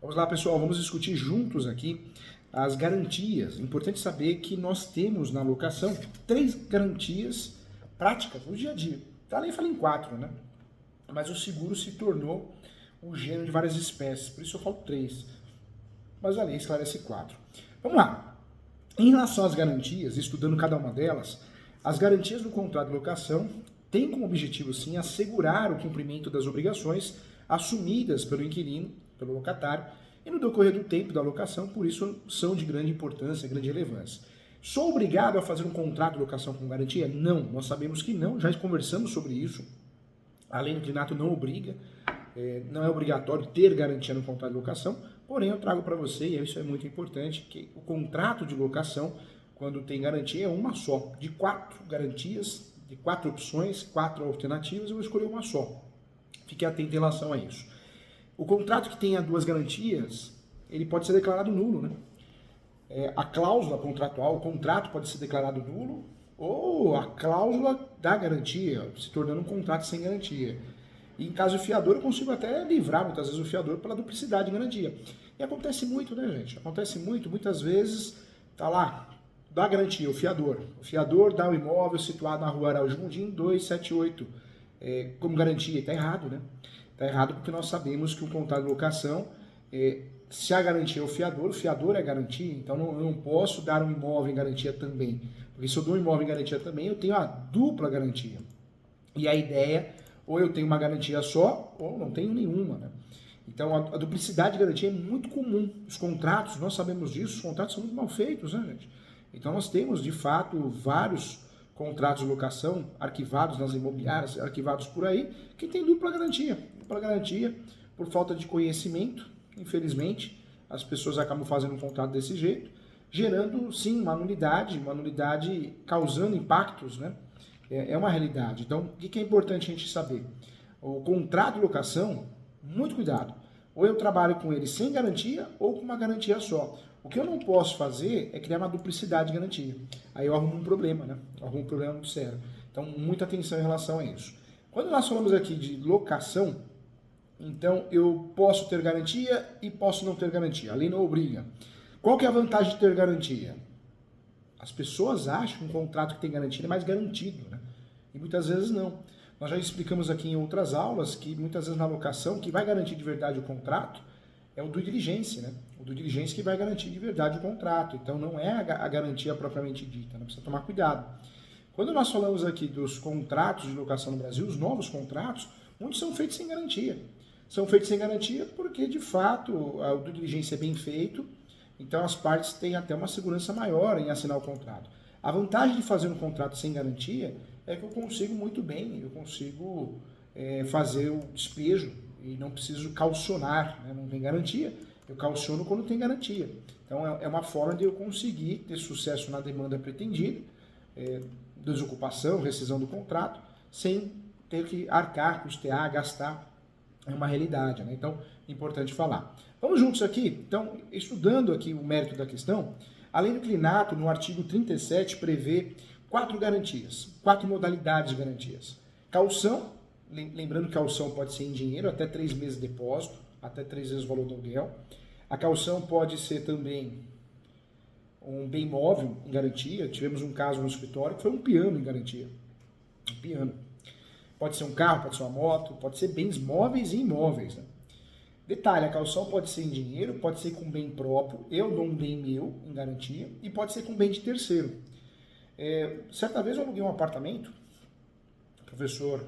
Vamos lá, pessoal, vamos discutir juntos aqui as garantias. Importante saber que nós temos na locação 3 garantias práticas no dia a dia. A lei fala em 4, né? Mas o seguro se tornou um gênero de várias espécies, por isso eu falo 3. Mas a lei esclarece 4. Vamos lá. Em relação às garantias, estudando cada uma delas, as garantias do contrato de locação têm como objetivo, sim, assegurar o cumprimento das obrigações assumidas pelo inquilino, pelo locatário, e no decorrer do tempo da locação, por isso são de grande importância, grande relevância. Sou obrigado a fazer um contrato de locação com garantia? Não, nós sabemos que não, já conversamos sobre isso. A lei do inclinato não obriga, não é obrigatório ter garantia no contrato de locação, porém eu trago para você, e isso é muito importante, que o contrato de locação, quando tem garantia, é uma só. De 4 garantias, de 4 opções, 4 alternativas, eu vou escolher uma só. Fique atento em relação a isso. O contrato que tenha 2 garantias, ele pode ser declarado nulo, né? A cláusula contratual, o contrato pode ser declarado nulo, ou a cláusula da garantia, se tornando um contrato sem garantia. E em caso de fiador, eu consigo até livrar muitas vezes o fiador pela duplicidade de garantia. E acontece muito, né, gente? Acontece muito, muitas vezes tá lá, dá garantia, o fiador. O fiador dá o imóvel situado na rua Araújo Mundim 278 como garantia. Está errado, né? Está errado porque nós sabemos que o contrato de locação, se a garantia é o fiador é a garantia, então eu não posso dar um imóvel em garantia também. Porque se eu dou um imóvel em garantia também, eu tenho a dupla garantia. E a ideia, ou eu tenho uma garantia só, ou não tenho nenhuma, né? Então a duplicidade de garantia é muito comum. Os contratos, nós sabemos disso, os contratos são muito mal feitos, né, gente? Então nós temos, de fato, vários contratos de locação arquivados nas imobiliárias, arquivados por aí, que tem dupla garantia. Dupla garantia por falta de conhecimento, infelizmente, as pessoas acabam fazendo um contrato desse jeito, gerando, sim, uma nulidade causando impactos, né? É uma realidade. Então, o que é importante a gente saber? O contrato de locação, muito cuidado. Ou eu trabalho com ele sem garantia ou com uma garantia só. O que eu não posso fazer é criar uma duplicidade de garantia. Aí eu arrumo um problema, né? Eu arrumo um problema muito sério. Então, muita atenção em relação a isso. Quando nós falamos aqui de locação, então eu posso ter garantia e posso não ter garantia. A lei não obriga. Qual que é a vantagem de ter garantia? As pessoas acham que um contrato que tem garantia é mais garantido, né? E muitas vezes não. Nós já explicamos aqui em outras aulas que muitas vezes na locação, que vai garantir de verdade o contrato é o due diligence, né? O due diligence que vai garantir de verdade o contrato. Então não é a garantia propriamente dita, né? Precisa tomar cuidado. Quando nós falamos aqui dos contratos de locação no Brasil, os novos contratos, muitos são feitos sem garantia. São feitos sem garantia porque, de fato, o due diligence é bem feito, então as partes têm até uma segurança maior em assinar o contrato. A vantagem de fazer um contrato sem garantia é que eu consigo muito bem, eu consigo fazer o despejo e não preciso calcionar, né? Não tem garantia, eu calciono quando tem garantia. Então é uma forma de eu conseguir ter sucesso na demanda pretendida, desocupação, rescisão do contrato, sem ter que arcar, custear, gastar. É uma realidade, né? Então, é importante falar. Vamos juntos aqui? Então, estudando aqui o mérito da questão, a lei do inclinato, no artigo 37, prevê 4 garantias, 4 modalidades de garantias. Caução, lembrando que a caução pode ser em dinheiro, até 3 meses de depósito, até 3 vezes o valor do aluguel. A caução pode ser também um bem móvel em garantia. Tivemos um caso no escritório que foi um piano em garantia. Um piano. Pode ser um carro, pode ser uma moto, pode ser bens móveis e imóveis, né? Detalhe, a caução pode ser em dinheiro, pode ser com bem próprio, eu dou um bem meu em garantia, e pode ser com bem de terceiro. Certa vez eu aluguei um apartamento, o professor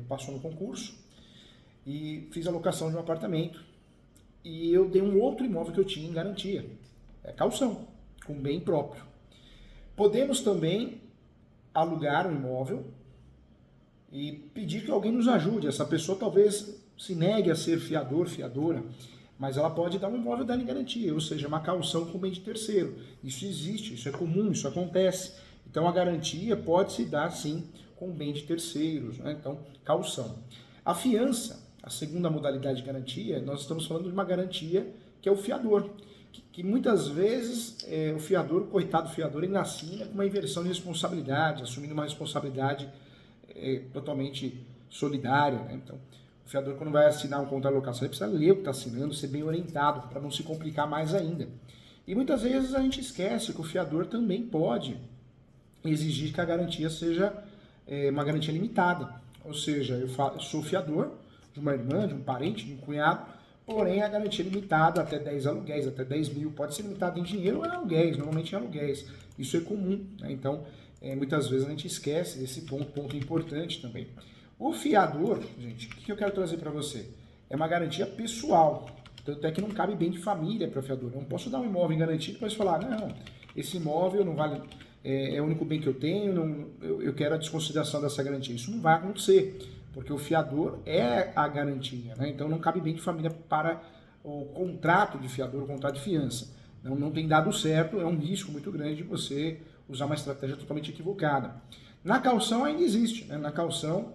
passou no concurso, e fiz a locação de um apartamento, e eu dei um outro imóvel que eu tinha em garantia, caução, com bem próprio. Podemos também alugar um imóvel e pedir que alguém nos ajude. Essa pessoa talvez se negue a ser fiador, fiadora, mas ela pode dar um imóvel dela em garantia, ou seja, uma caução com bem de terceiro. Isso existe, isso é comum, isso acontece. Então a garantia pode se dar sim com bem de terceiros, né? Então, caução. A fiança, a segunda modalidade de garantia, nós estamos falando de uma garantia que é o fiador, que muitas vezes o fiador, o coitado fiador, ele assina com uma inversão de responsabilidade, assumindo uma responsabilidade totalmente solidária, né? Então, O fiador, quando vai assinar um contrato de locação, ele precisa ler o que está assinando, ser bem orientado, para não se complicar mais ainda. E muitas vezes a gente esquece que o fiador também pode exigir que a garantia seja uma garantia limitada. Ou seja, eu sou fiador de uma irmã, de um parente, de um cunhado, porém a garantia é limitada até 10 aluguéis, até 10 mil. Pode ser limitado em dinheiro ou em aluguéis, normalmente em aluguéis. Isso é comum, né? Então, muitas vezes a gente esquece desse ponto importante também. O fiador, gente, o que eu quero trazer para você? É uma garantia pessoal. Tanto é que não cabe bem de família para o fiador. Eu não posso dar um imóvel em garantia e depois falar, não, esse imóvel não vale, é o único bem que eu tenho, não, eu quero a desconsideração dessa garantia. Isso não vai acontecer, porque o fiador é a garantia, né? Então não cabe bem de família para o contrato de fiador, o contrato de fiança. Não tem dado certo, é um risco muito grande de você usar uma estratégia totalmente equivocada. Na caução ainda existe, né? Na caução,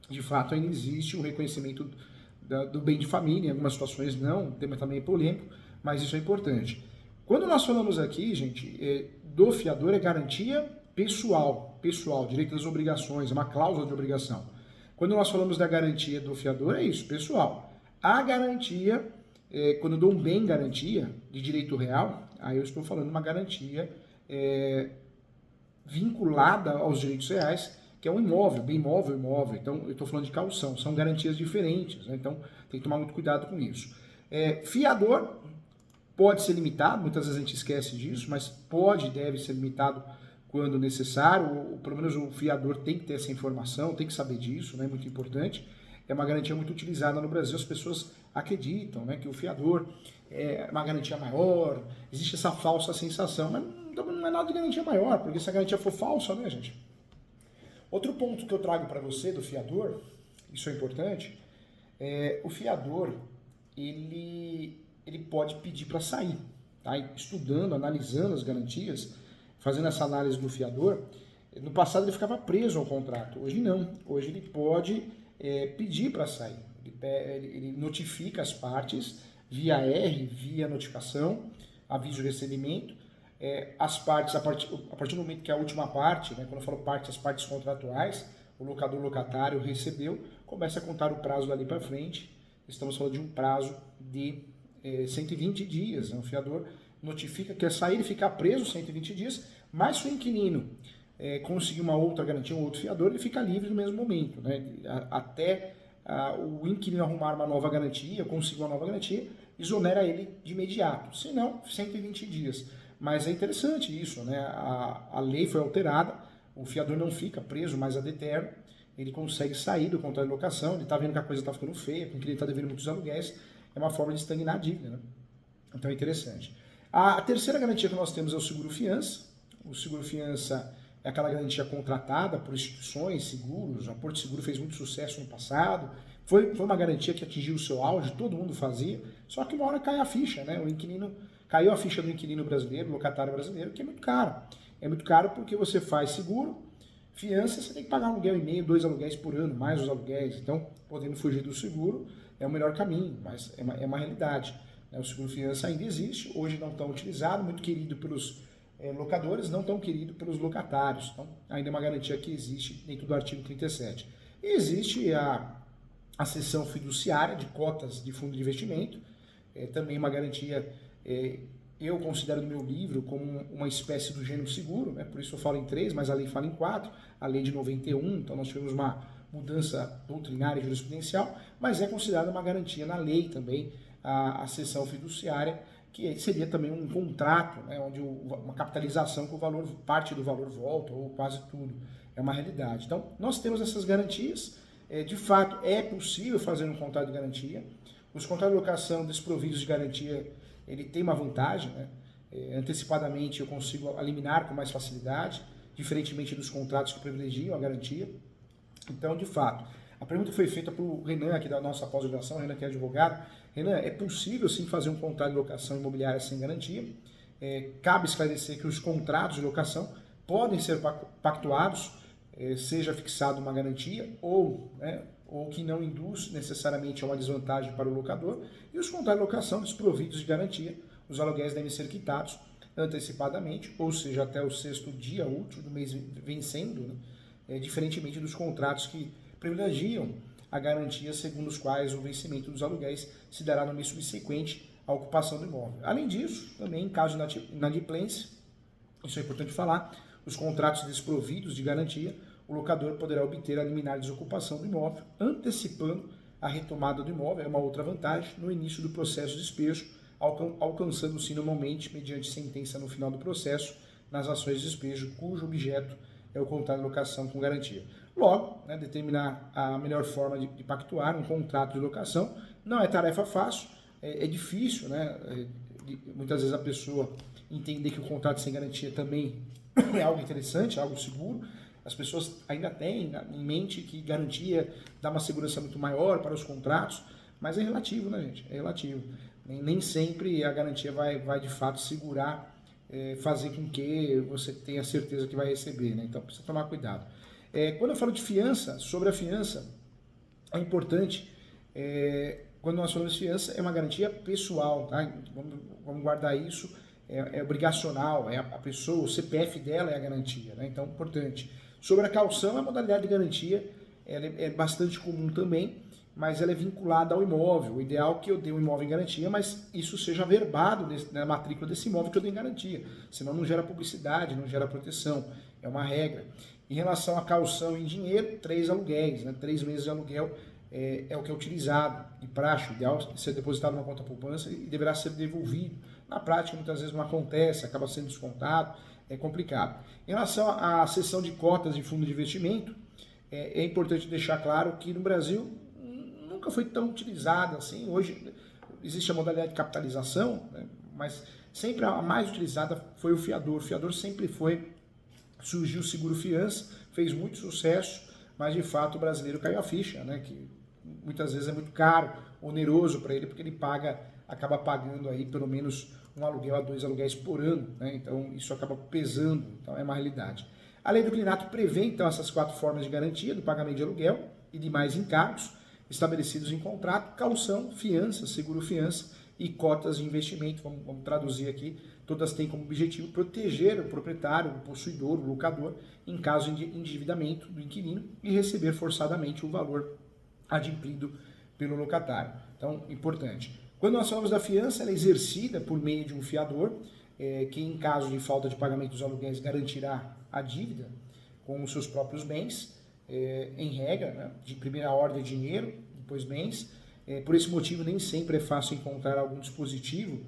de fato, ainda existe o reconhecimento do bem de família, em algumas situações não, o tema também é polêmico, mas isso é importante. Quando nós falamos aqui, gente, do fiador é garantia pessoal, direito às obrigações, é uma cláusula de obrigação. Quando nós falamos da garantia do fiador, é isso, pessoal. A garantia, quando eu dou um bem garantia de direito real, aí eu estou falando uma garantia vinculada aos direitos reais, que é um imóvel, bem imóvel, imóvel. Então, eu estou falando de caução, são garantias diferentes, né? Então tem que tomar muito cuidado com isso. Fiador pode ser limitado, muitas vezes a gente esquece disso, mas pode e deve ser limitado quando necessário, ou pelo menos o fiador tem que ter essa informação, tem que saber disso, né? Muito importante. É uma garantia muito utilizada no Brasil, as pessoas acreditam, né, que o fiador é uma garantia maior, existe essa falsa sensação, mas não é nada de garantia maior, porque se a garantia for falsa, né, gente? Outro ponto que eu trago para você do fiador, isso é importante, o fiador, ele pode pedir para sair, tá? Estudando, analisando as garantias, fazendo essa análise do fiador. No passado ele ficava preso ao contrato, hoje não. Hoje ele pode pedir para sair. Ele notifica as partes via R, via notificação, aviso de recebimento. As partes, a partir do momento que a última parte, né, quando eu falo parte, as partes contratuais, o locador locatário recebeu, começa a contar o prazo dali para frente. Estamos falando de um prazo de 120 dias. Né? O fiador notifica que quer sair e ficar preso 120 dias, mas se o inquilino conseguir uma outra garantia, um outro fiador, ele fica livre no mesmo momento. Né? Até o inquilino arrumar uma nova garantia, conseguir uma nova garantia, exonera ele de imediato. Se não, 120 dias. Mas é interessante isso, né? A lei foi alterada, o fiador não fica preso mais ad eterno, ele consegue sair do contrato de locação, ele está vendo que a coisa está ficando feia, que o inquilino está devendo muitos aluguéis, é uma forma de estagnar a dívida, né? Então é interessante. A terceira garantia que nós temos é o seguro-fiança. O seguro-fiança é aquela garantia contratada por instituições, seguros. A Porto Seguro fez muito sucesso no passado. Foi uma garantia que atingiu o seu auge, todo mundo fazia, só que uma hora cai a ficha, né? Caiu a ficha do inquilino brasileiro, locatário brasileiro, que é muito caro. É muito caro porque você faz seguro, fiança, você tem que pagar 1,5, 2 aluguéis por ano, mais os aluguéis. Então, podendo fugir do seguro, é o melhor caminho, mas é uma realidade. O seguro-fiança ainda existe, hoje não tão utilizado, muito querido pelos locadores, não tão querido pelos locatários. Então, ainda é uma garantia que existe dentro do artigo 37. E existe a cessão fiduciária de cotas de fundo de investimento, também uma garantia, eu considero no meu livro como uma espécie do gênero seguro, né? Por isso eu falo em 3, mas a lei fala em 4, a lei de 91, então nós tivemos uma mudança doutrinária e jurisprudencial, mas é considerada uma garantia na lei também, a cessão fiduciária, que seria também um contrato, né, onde uma capitalização com o valor, parte do valor volta, ou quase tudo, é uma realidade. Então, nós temos essas garantias, de fato, é possível fazer um contrato de garantia. Os contratos de locação desprovidos de garantia, ele tem uma vantagem, né? Antecipadamente eu consigo eliminar com mais facilidade, diferentemente dos contratos que privilegiam a garantia. Então, de fato, a pergunta foi feita pelo Renan, aqui da nossa pós-graduação, Renan que é advogado. Renan, é possível sim fazer um contrato de locação imobiliária sem garantia? Cabe esclarecer que os contratos de locação podem ser pactuados, seja fixado uma garantia ou que não induz necessariamente a uma desvantagem para o locador, e os contratos de locação desprovidos de garantia, os aluguéis devem ser quitados antecipadamente, ou seja, até o 6º dia útil do mês vencendo, né? Diferentemente dos contratos que privilegiam a garantia segundo os quais o vencimento dos aluguéis se dará no mês subsequente à ocupação do imóvel. Além disso, também em caso de inadimplência, isso é importante falar, os contratos desprovidos de garantia, o locador poderá obter a liminar de desocupação do imóvel, antecipando a retomada do imóvel, é uma outra vantagem, no início do processo de despejo, alcançando-se normalmente, mediante sentença no final do processo, nas ações de despejo, cujo objeto é o contrato de locação com garantia. Logo, né, determinar a melhor forma de pactuar um contrato de locação não é tarefa fácil, é difícil, né? Muitas vezes a pessoa entender que o contrato sem garantia também é algo interessante, é algo seguro. As pessoas ainda têm em mente que garantia dá uma segurança muito maior para os contratos, mas é relativo, né, gente? É relativo. Nem sempre a garantia vai de fato segurar, fazer com que você tenha certeza que vai receber, né? Então precisa tomar cuidado. Quando eu falo de fiança, sobre a fiança, é importante, quando nós falamos de fiança, é uma garantia pessoal, tá? Vamos guardar isso, é obrigacional, a pessoa, o CPF dela é a garantia, né? Então, importante. Sobre a caução, a modalidade de garantia ela é bastante comum também, mas ela é vinculada ao imóvel. O ideal é que eu dê um imóvel em garantia, mas isso seja averbado na matrícula desse imóvel que eu dei em garantia, senão não gera publicidade, não gera proteção, é uma regra. Em relação à caução em dinheiro, 3 aluguéis, né? 3 meses de aluguel é o que é utilizado. Em praxe, o ideal é ser depositado numa conta poupança e deverá ser devolvido. Na prática, muitas vezes não acontece, acaba sendo descontado, é complicado. Em relação à cessão de cotas de fundo de investimento, é importante deixar claro que no Brasil nunca foi tão utilizada assim. Hoje existe a modalidade de capitalização, né? Mas sempre a mais utilizada foi o fiador. O fiador sempre surgiu o seguro fiança, fez muito sucesso, mas de fato o brasileiro caiu a ficha, né? Que muitas vezes é muito caro, oneroso para ele, porque ele acaba pagando aí pelo menos um aluguel a 2 aluguéis por ano, né? Então isso acaba pesando, então é uma realidade. A lei do clinato prevê então essas 4 formas de garantia do pagamento de aluguel e demais encargos estabelecidos em contrato: caução, fiança, seguro-fiança e cotas de investimento. Vamos traduzir aqui. Todas têm como objetivo proteger o proprietário, o possuidor, o locador, em caso de endividamento do inquilino e receber forçadamente o valor adimplido pelo locatário. Então, importante. Quando nós falamos da fiança, ela é exercida por meio de um fiador, que em caso de falta de pagamento dos aluguéis garantirá a dívida com os seus próprios bens, em regra, né, de primeira ordem dinheiro, depois bens. Por esse motivo, nem sempre é fácil encontrar algum dispositivo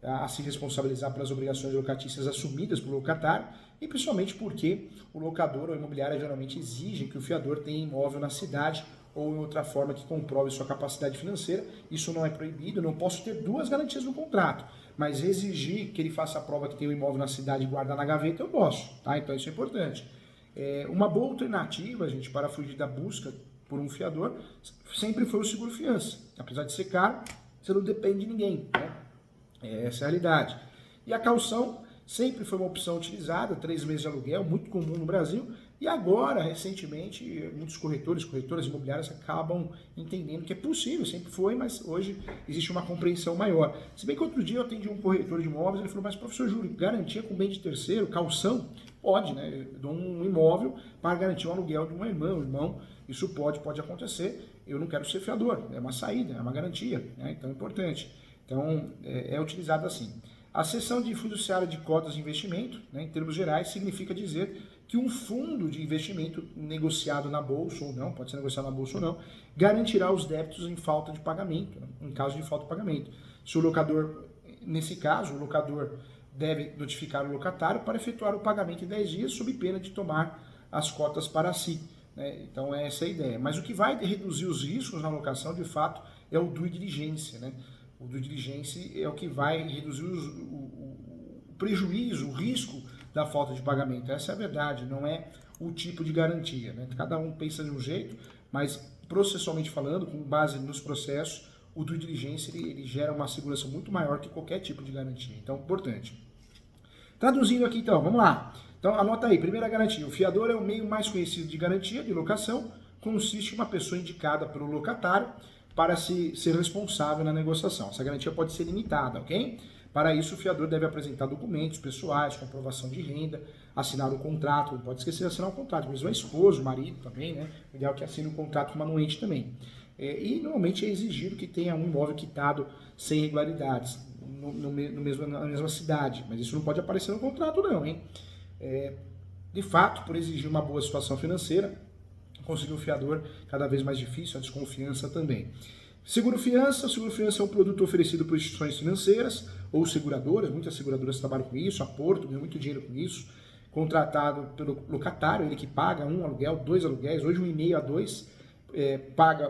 a se responsabilizar pelas obrigações locatícias assumidas pelo locatário, e principalmente porque o locador ou a imobiliária geralmente exige que o fiador tenha imóvel na cidade ou em outra forma que comprove sua capacidade financeira. Isso não é proibido, eu não posso ter 2 garantias no contrato, mas exigir que ele faça a prova que tem um imóvel na cidade e guardar na gaveta, eu posso, tá? Então isso é importante. Uma boa alternativa, gente, para fugir da busca por um fiador, sempre foi o seguro-fiança. Apesar de ser caro, você não depende de ninguém, né? Essa é a realidade. E a caução sempre foi uma opção utilizada, 3 meses de aluguel, muito comum no Brasil, e agora, recentemente, muitos corretoras imobiliárias acabam entendendo que é possível, sempre foi, mas hoje existe uma compreensão maior. Se bem que outro dia eu atendi um corretor de imóveis, ele falou: mas professor Júlio, garantia com bem de terceiro, caução? Pode, né? Eu dou um imóvel para garantir um aluguel de uma irmã, um irmão, isso pode acontecer, eu não quero ser fiador, é uma saída, é uma garantia, né? Então é importante. Então, é utilizado assim. A cessão de fiduciária de cotas de investimento, né, em termos gerais, significa dizer que um fundo de investimento negociado na bolsa ou não, pode ser negociado na bolsa ou não, garantirá os débitos em falta de pagamento, né, em caso de falta de pagamento. Se o locador, nesse caso, o locador deve notificar o locatário para efetuar o pagamento em 10 dias, sob pena de tomar as cotas para si, né? Então, essa é a ideia. Mas o que vai reduzir os riscos na locação, de fato, é o due diligence, né? O due diligence é o que vai reduzir o prejuízo, o risco da falta de pagamento. Essa é a verdade, não é o tipo de garantia, né? Cada um pensa de um jeito, mas processualmente falando, com base nos processos, o due diligence ele gera uma segurança muito maior que qualquer tipo de garantia. Então, importante. Traduzindo aqui então, vamos lá. Então, anota aí, primeira garantia. O fiador é o meio mais conhecido de garantia de locação, consiste em uma pessoa indicada pelo locatário para ser responsável na negociação. Essa garantia pode ser limitada, ok? Para isso, o fiador deve apresentar documentos pessoais, comprovação de renda, assinar o contrato, não pode esquecer de assinar o contrato, mesmo a esposa, o marido também, né? O ideal é que assine o contrato manuente também. E normalmente é exigido que tenha um imóvel quitado sem irregularidades, na mesma cidade, mas isso não pode aparecer no contrato não, hein? De fato, por exigir uma boa situação financeira, conseguir um fiador cada vez mais difícil, a desconfiança também. Seguro-fiança é um produto oferecido por instituições financeiras ou seguradoras, muitas seguradoras trabalham com isso, a Porto ganha muito dinheiro com isso, contratado pelo locatário, ele que paga um aluguel, 2 aluguéis, hoje 1,5 a 2,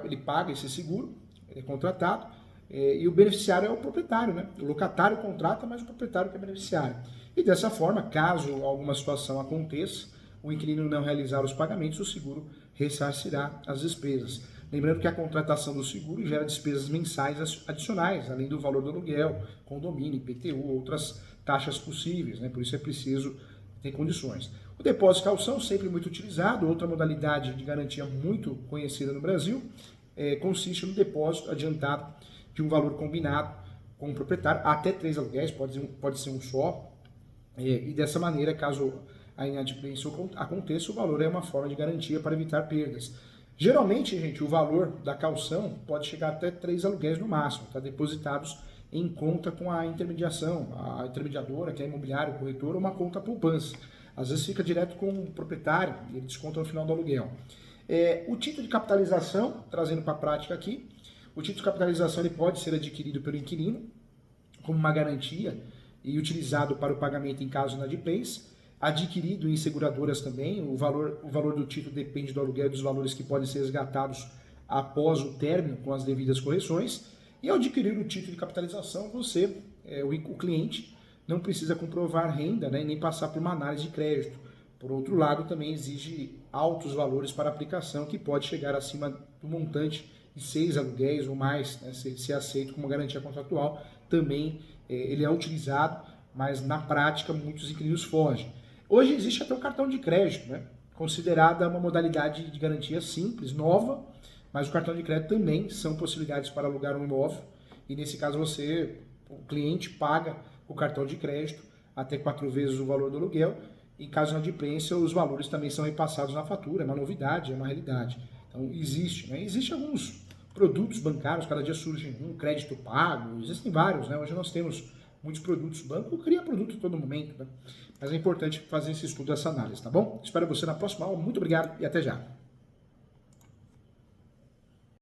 ele paga esse seguro, ele é contratado, e o beneficiário é o proprietário, né? O locatário contrata, mas o proprietário que é beneficiário. E dessa forma, caso alguma situação aconteça, o inquilino não realizar os pagamentos, o seguro ressarcirá as despesas. Lembrando que a contratação do seguro gera despesas mensais adicionais, além do valor do aluguel, condomínio, IPTU, outras taxas possíveis, né? Por isso é preciso ter condições. O depósito de caução, sempre muito utilizado, outra modalidade de garantia muito conhecida no Brasil, consiste no depósito adiantado de um valor combinado com o proprietário, até 3 aluguéis, pode ser um só, e dessa maneira, caso a inadimplência aconteça, o valor é uma forma de garantia para evitar perdas. Geralmente, gente, o valor da caução pode chegar até 3 aluguéis no máximo, tá? Depositados em conta com a intermediação, a intermediadora, que é a imobiliária, o corretor, ou uma conta poupança. Às vezes fica direto com o proprietário e ele desconta no final do aluguel. O título de capitalização, trazendo para a prática aqui, o título de capitalização ele pode ser adquirido pelo inquilino como uma garantia e utilizado para o pagamento em caso de inadimplência, adquirido em seguradoras também. O valor do título depende do aluguel e dos valores que podem ser resgatados após o término com as devidas correções. E ao adquirir o título de capitalização, o cliente, não precisa comprovar renda, né, nem passar por uma análise de crédito. Por outro lado, também exige altos valores para aplicação, que pode chegar acima do montante de 6 aluguéis ou mais, né, se aceito como garantia contratual. Também ele é utilizado, mas na prática muitos inquilinos fogem. Hoje existe até o cartão de crédito, né, considerada uma modalidade de garantia simples, nova, mas o cartão de crédito também são possibilidades para alugar um imóvel, e nesse caso o cliente paga o cartão de crédito até 4 vezes o valor do aluguel. Em caso de inadimplência, os valores também são repassados na fatura, é uma novidade, é uma realidade. Então existe, né? Existem alguns produtos bancários, cada dia surge um crédito pago, existem vários, né? Hoje nós temos muitos produtos, o banco cria produto a todo momento, né? Mas é importante fazer esse estudo, essa análise, tá bom? Espero você na próxima aula, muito obrigado e até já!